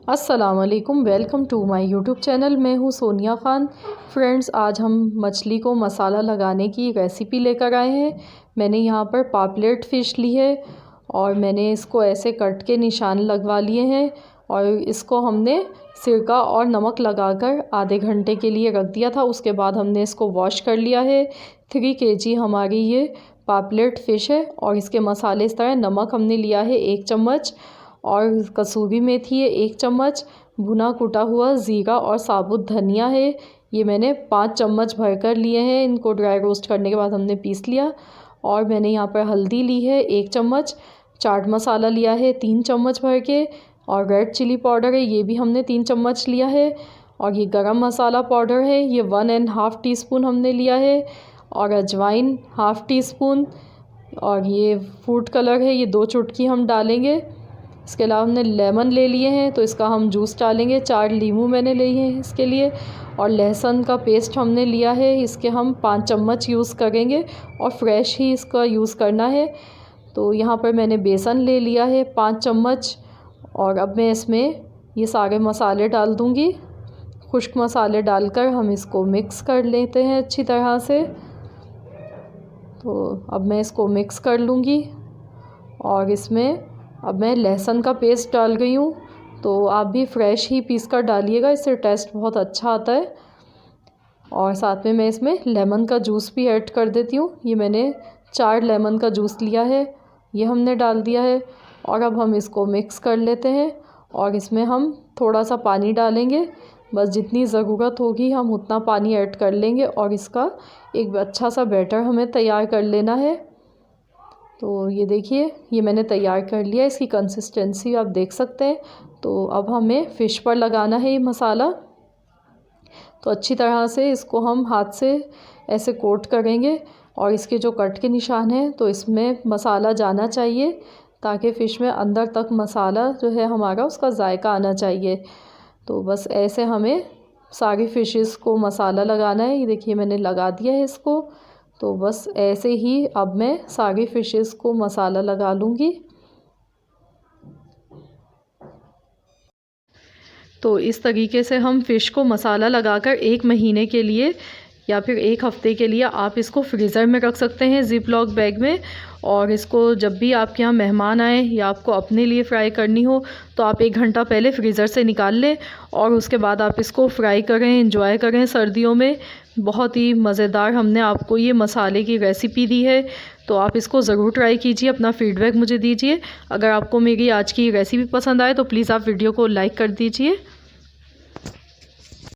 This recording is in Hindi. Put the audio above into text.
अस्सलामुअलैकुम, welcome to my YouTube channel. मैं हूँ सोनिया ख़ान। फ्रेंड्स, आज हम मछली को मसाला लगाने की रेसिपी लेकर आए हैं। मैंने यहाँ पर पापलेट फ़िश ली है और मैंने इसको ऐसे कट के निशान लगवा लिए हैं और इसको हमने सिरका और नमक लगाकर आधे घंटे के लिए रख दिया था। उसके बाद हमने इसको वॉश कर लिया है। 3 kg हमारी ये पापलेट फ़िश है और इसके मसाले इस तरह। नमक हमने लिया है 1 चम्मच और कसूरी मेथी है 1 चम्मच, भुना कुटा हुआ ज़ीरा और साबुत धनिया है, ये मैंने 5 चम्मच भरकर लिए हैं। इनको ड्राई रोस्ट करने के बाद हमने पीस लिया। और मैंने यहाँ पर हल्दी ली है 1 चम्मच, चाट मसाला लिया है 3 चम्मच भर के, और रेड चिली पाउडर है ये भी हमने 3 चम्मच लिया है। और ये गरम मसाला पाउडर है, ये 1½ टीस्पून हमने लिया है। और अजवाइन ½ टीस्पून, और ये फूड कलर है, ये 2 चुटकी हम डालेंगे। इसके अलावा हमने लेमन ले लिए हैं तो इसका हम जूस डालेंगे। 4 नींबू मैंने लिए हैं इसके लिए। और लहसुन का पेस्ट हमने लिया है, इसके हम 5 चम्मच यूज़ करेंगे और फ्रेश ही इसका यूज़ करना है। तो यहाँ पर मैंने बेसन ले लिया है 5 चम्मच। और अब मैं इसमें ये सारे मसाले डाल दूँगी। खुश्क मसाले डालकर हम इसको मिक्स कर लेते हैं अच्छी तरह से। तो अब मैं इसको मिक्स कर लूँगी और इसमें अब मैं लहसुन का पेस्ट डाल गई हूँ। तो आप भी फ्रेश ही पीस कर डालिएगा, इससे टेस्ट बहुत अच्छा आता है। और साथ में मैं इसमें लेमन का जूस भी ऐड कर देती हूँ। ये मैंने 4 लेमन का जूस लिया है, ये हमने डाल दिया है। और अब हम इसको मिक्स कर लेते हैं और इसमें हम थोड़ा सा पानी डालेंगे, बस जितनी ज़रूरत होगी हम उतना पानी ऐड कर लेंगे और इसका एक अच्छा सा बैटर हमें तैयार कर लेना है। तो ये देखिए, ये मैंने तैयार कर लिया, इसकी कंसिस्टेंसी आप देख सकते हैं। तो अब हमें फ़िश पर लगाना है ये मसाला। तो अच्छी तरह से इसको हम हाथ से ऐसे कोट करेंगे और इसके जो कट के निशान हैं तो इसमें मसाला जाना चाहिए, ताकि फ़िश में अंदर तक मसाला जो है हमारा उसका जायका आना चाहिए। तो बस ऐसे हमें सारी फ़िशेस को मसाला लगाना है। ये देखिए मैंने लगा दिया है इसको। तो बस ऐसे ही अब मैं सारी फ़िशेस को मसाला लगा लूँगी। तो इस तरीके से हम फ़िश को मसाला लगाकर 1 महीने के लिए या फिर 1 हफ़्ते के लिए आप इसको फ्रीज़र में रख सकते हैं ज़िप लॉक बैग में। और इसको जब भी आपके यहाँ मेहमान आए या आपको अपने लिए फ़्राई करनी हो तो आप 1 घंटा पहले फ्रीज़र से निकाल लें और उसके बाद आप इसको फ्राई करें, एंजॉय करें सर्दियों में। बहुत ही मज़ेदार हमने आपको ये मसाले की रेसिपी दी है, तो आप इसको ज़रूर ट्राई कीजिए, अपना फ़ीडबैक मुझे दीजिए। अगर आपको मेरी आज की रेसिपी पसंद आए तो प्लीज़ आप वीडियो को लाइक कर दीजिए।